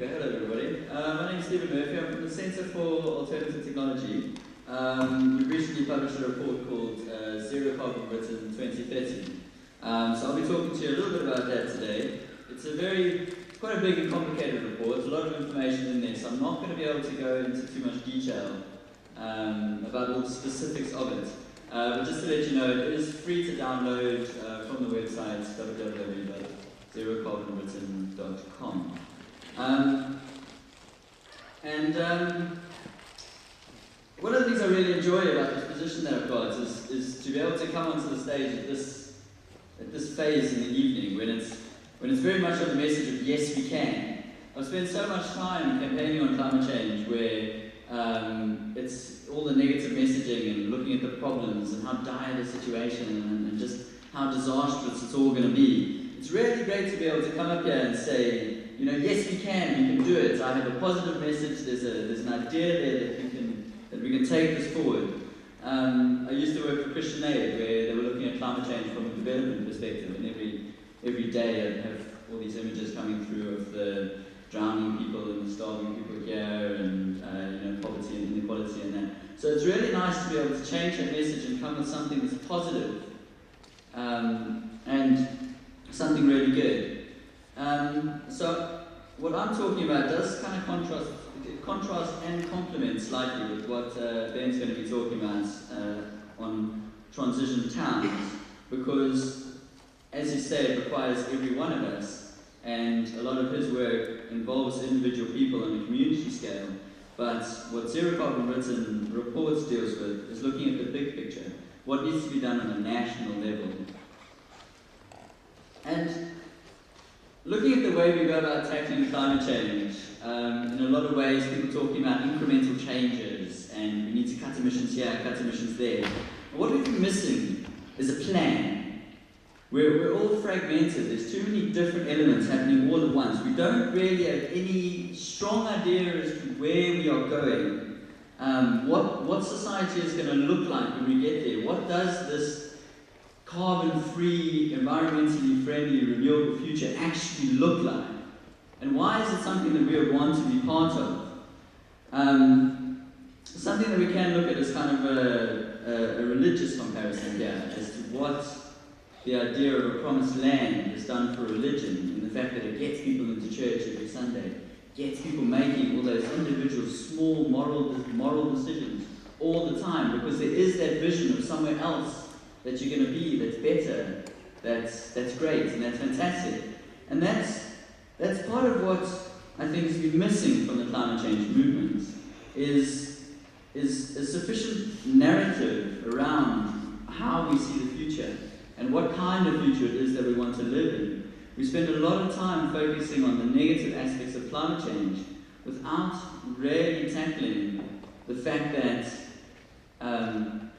Okay, hello everybody. My name is Stephen Murphy. I'm from the Centre for Alternative Technology. We recently published a report called Zero Carbon Britain 2030. So I'll be talking to you a little bit about that today. It's quite a big and complicated report. There's a lot of information in there, so I'm not going to be able to go into too much detail about all the specifics of it. But just to let you know, it is free to download from the website www.zerocarbonbritain.com. One of the things I really enjoy about this position that I've got is to be able to come onto the stage at this phase in the evening when it's very much on the message of yes we can. I've spent so much time campaigning on climate change where it's all the negative messaging and looking at the problems and how dire the situation and just how disastrous it's all going to be. It's really great to be able to come up here and say, you know, yes we can do it. I have a positive message, there's an idea there that we can take this forward. I used to work for Christian Aid where they were looking at climate change from a development perspective, and every day I'd have all these images coming through of the drowning people and the starving people here and poverty and inequality and that. So it's really nice to be able to change that message and come with something that's positive and something really good. So what I'm talking about does kind of contrast and complement slightly with what Ben's going to be talking about on transition towns, because, as he said, it requires every one of us, and a lot of his work involves individual people on a community scale. But what Zero Carbon Britain reports deals with is looking at the big picture, what needs to be done on a national level. And looking at the way we go about tackling climate change, in a lot of ways people talking about incremental changes and we need to cut emissions here, cut emissions there. But what we've been missing is a plan. We're all fragmented, there's too many different elements happening all at once. We don't really have any strong idea as to where we are going, what society is going to look like when we get there. What does this carbon-free, environmentally friendly, renewable future actually look like? And why is it something that we would want to be part of? Something that we can look at is kind of a religious comparison here as to what the idea of a promised land has done for religion, and the fact that it gets people into church every Sunday, gets people making all those individual small moral decisions all the time, because there is that vision of somewhere else that you're going to be, that's better, that's great, and that's fantastic. And that's part of what I think has been missing from the climate change movement, is a sufficient narrative around how we see the future and what kind of future it is that we want to live in. We spend a lot of time focusing on the negative aspects of climate change without really tackling the fact that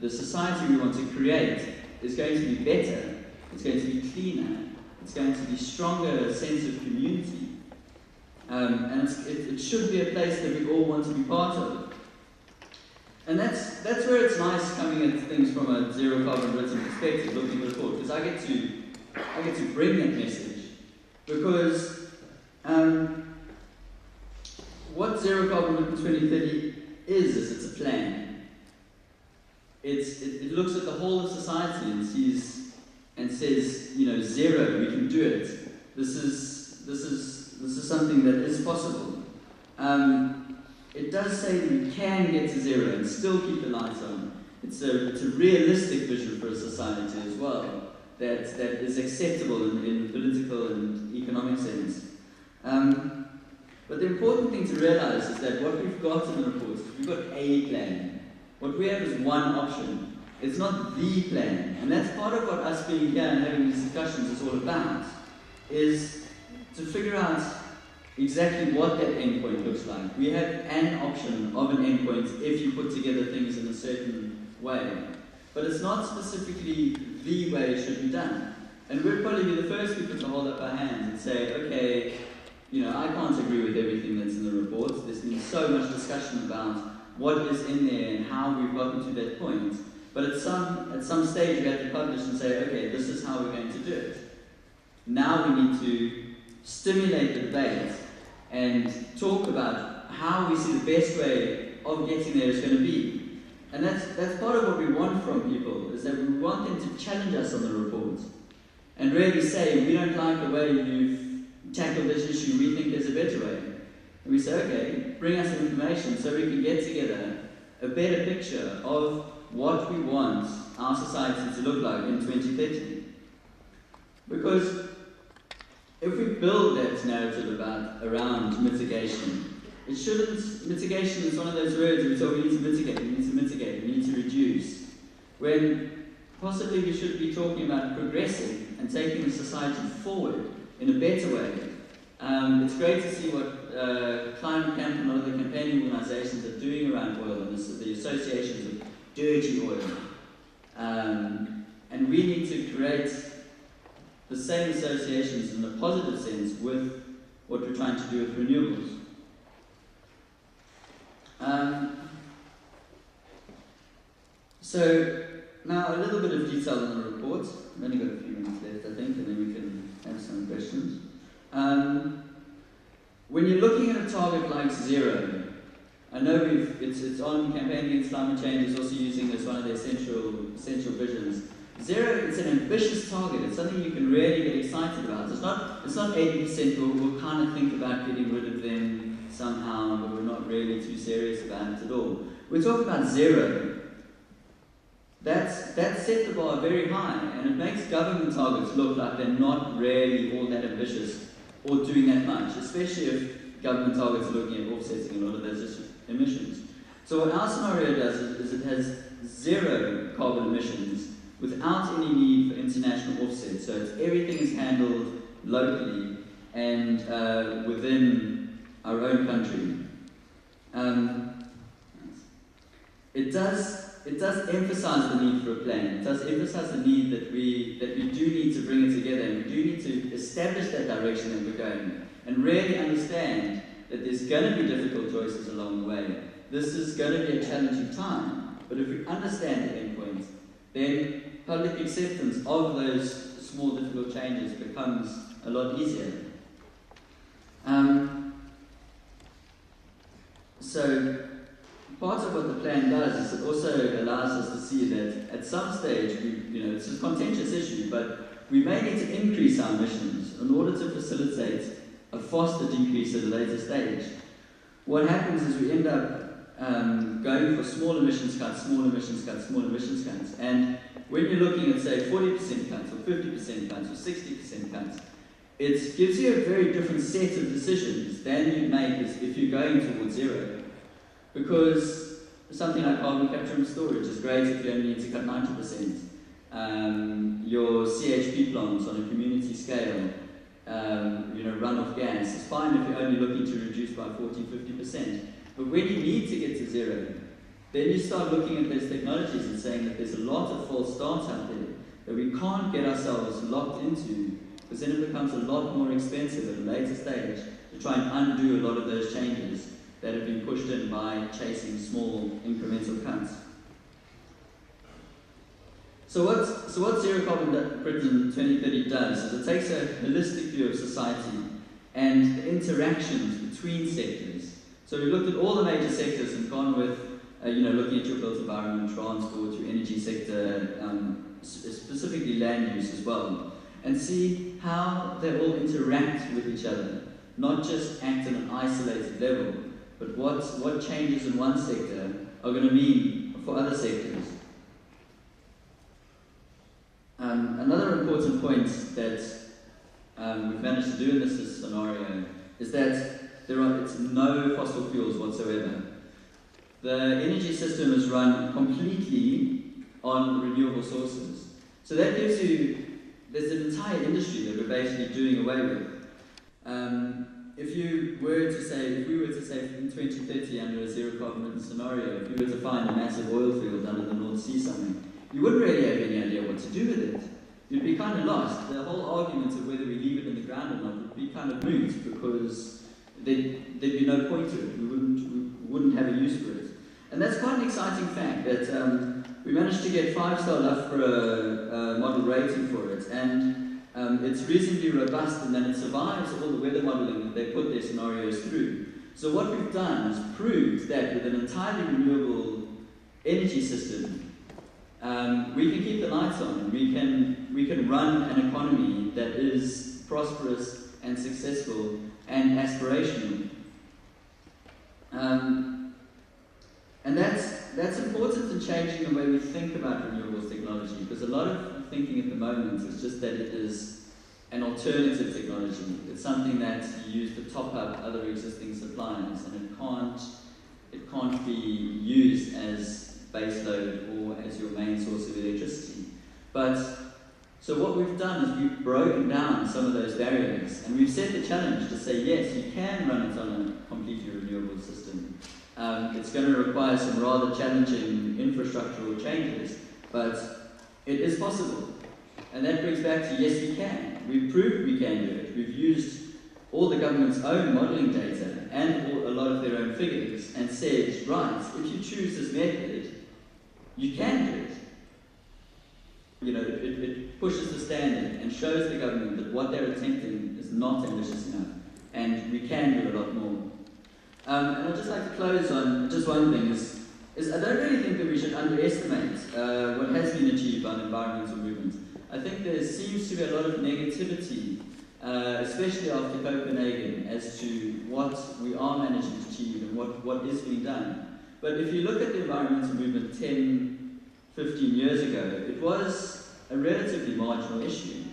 the society we want to create is going to be better, it's going to be cleaner, it's going to be stronger sense of community, and it should be a place that we all want to be part of. And that's where it's nice coming at things from a Zero Carbon Britain perspective, looking at the report, because I get to bring that message, because what Zero Carbon Britain 2030 is it's a plan. It looks at the whole of society and says, you know, zero, we can do it. This is something that is possible. It does say that we can get to zero and still keep the lights on. It's a realistic vision for a society as well, that is acceptable in political and economic sense. But the important thing to realize is that what we've got in the report is we've got a plan. What we have is one option. It's not the plan. And that's part of what us being here and having these discussions is all about, is to figure out exactly what that endpoint looks like. We have an option of an endpoint if you put together things in a certain way. But it's not specifically the way it should be done. And we'll probably be the first people to hold up our hands and say, okay, you know, I can't agree with everything that's in the report. There's been so much discussion about what is in there and how we've gotten to that point. But at some stage we have to publish and say, okay, this is how we're going to do it. Now we need to stimulate the debate and talk about how we see the best way of getting there is going to be. And that's part of what we want from people, is that we want them to challenge us on the report and really say, we don't like the way you've tackled this issue, we think there's a better way. And we say, okay, bring us some information so we can get together a better picture of what we want our society to look like in 2030. Because if we build that narrative around mitigation, it shouldn't, mitigation is one of those words we talk, we need to mitigate, we need to mitigate, we need to reduce, when possibly we should be talking about progressing and taking the society forward in a better way. It's great to see what Climate Camp and other campaigning organisations are doing around oil, and the associations of dirty oil. And we need to create the same associations in a positive sense with what we're trying to do with renewables. So now a little bit of detail on the report. I've only got a few minutes left, I think, and then we can have some questions. When you're looking at a target like zero, I know it's on Campaign Against Climate Change, it's also using as one of their essential visions. Zero, it's an ambitious target, it's something you can really get excited about. It's not 80%, we'll kind of think about getting rid of them somehow, but we're not really too serious about it at all. We're talking about zero. That's set the bar very high, and it makes government targets look like they're not really all that ambitious or doing that much, especially if government targets are looking at offsetting a lot of those emissions. So what our scenario does is it has zero carbon emissions without any need for international offsets. So everything is handled locally and within our own country. It does emphasize the need for a plan. It does emphasize the need that we do need to bring it together, and we do need to establish that direction that we're going, and really understand that there's going to be difficult choices along the way. This is going to be a challenging time, but if we understand the endpoint, then public acceptance of those small difficult changes becomes a lot easier. So part of what the plan does is it also allows us to see that at some stage, it's a contentious issue, but we may need to increase our emissions in order to facilitate a faster decrease at a later stage. What happens is we end up going for small emissions cuts, small emissions cuts, small emissions cuts. And when you're looking at, say, 40% cuts, or 50% cuts, or 60% cuts, it gives you a very different set of decisions than you'd make if you're going towards zero. Because something like carbon capture and storage is great if you only need to cut 90%. Your CHP plants on a community scale, runoff gas, is fine if you're only looking to reduce by 40-50%. But when you need to get to zero, then you start looking at those technologies and saying that there's a lot of false starts out there that we can't get ourselves locked into, because then it becomes a lot more expensive at a later stage to try and undo a lot of those changes that have been pushed in by chasing small incremental cuts. So what Zero Carbon Britain 2030 does is it takes a holistic view of society and the interactions between sectors. So we looked at all the major sectors and gone with, looking at your built environment, transport, your energy sector, specifically land use as well, and see how they all interact with each other, not just act on an isolated level, but what changes in one sector are going to mean for other sectors. Another important point that we've managed to do in this scenario is that it's no fossil fuels whatsoever. The energy system is run completely on renewable sources. So that gives you, there's an entire industry that we're basically doing away with. If we were to say in 2030 under a zero carbon scenario, if you were to find a massive oil field under the North Sea somewhere, you wouldn't really have any idea what to do with it. You'd be kind of lost. The whole argument of whether we leave it in the ground or not would be kind of moot, because there'd be no point to it. We wouldn't have a use for it. And that's quite an exciting fact, that we managed to get 5-star Loughborough model rating for it. And It's reasonably robust in that it survives all the weather modelling that they put their scenarios through. So what we've done is proved that with an entirely renewable energy system, we can keep the lights on. We can run an economy that is prosperous and successful and aspirational. And that's important in changing the way we think about renewables technology, because a lot of thinking at the moment is just that it is an alternative technology. It's something that you use to top up other existing suppliers, and it can't be used as baseload or as your main source of electricity. So what we've done is we've broken down some of those barriers, and we've set the challenge to say, yes, you can run it on a completely renewable system. It's going to require some rather challenging infrastructural changes, but it is possible. And that brings back to, yes, we can. We've proved we can do it. We've used all the government's own modelling data and a lot of their own figures and said, right, if you choose this method, you can do it. You know, it pushes the standard and shows the government that what they're attempting is not ambitious enough, and we can do a lot more. And I'd just like to close on just one thing, is I don't really think that we should underestimate what has been achieved by the environmental movement. I think there seems to be a lot of negativity, especially after Copenhagen, as to what we are managing to achieve and what is being done. But if you look at the environmental movement 10, 15 years ago, it was a relatively marginal issue,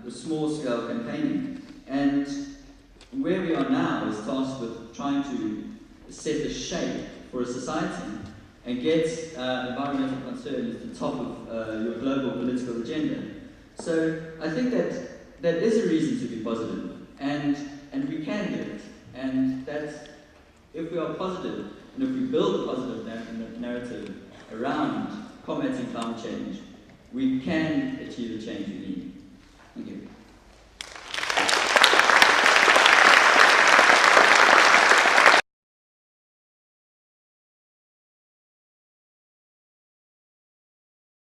with small-scale campaigning. And where we are now is tasked with trying to set the shape for a society and get environmental concern at the top of your global political agenda. So I think that is a reason to be positive, and we can do it. And that if we are positive, and if we build a positive narrative around combating climate change, we can achieve the change we need.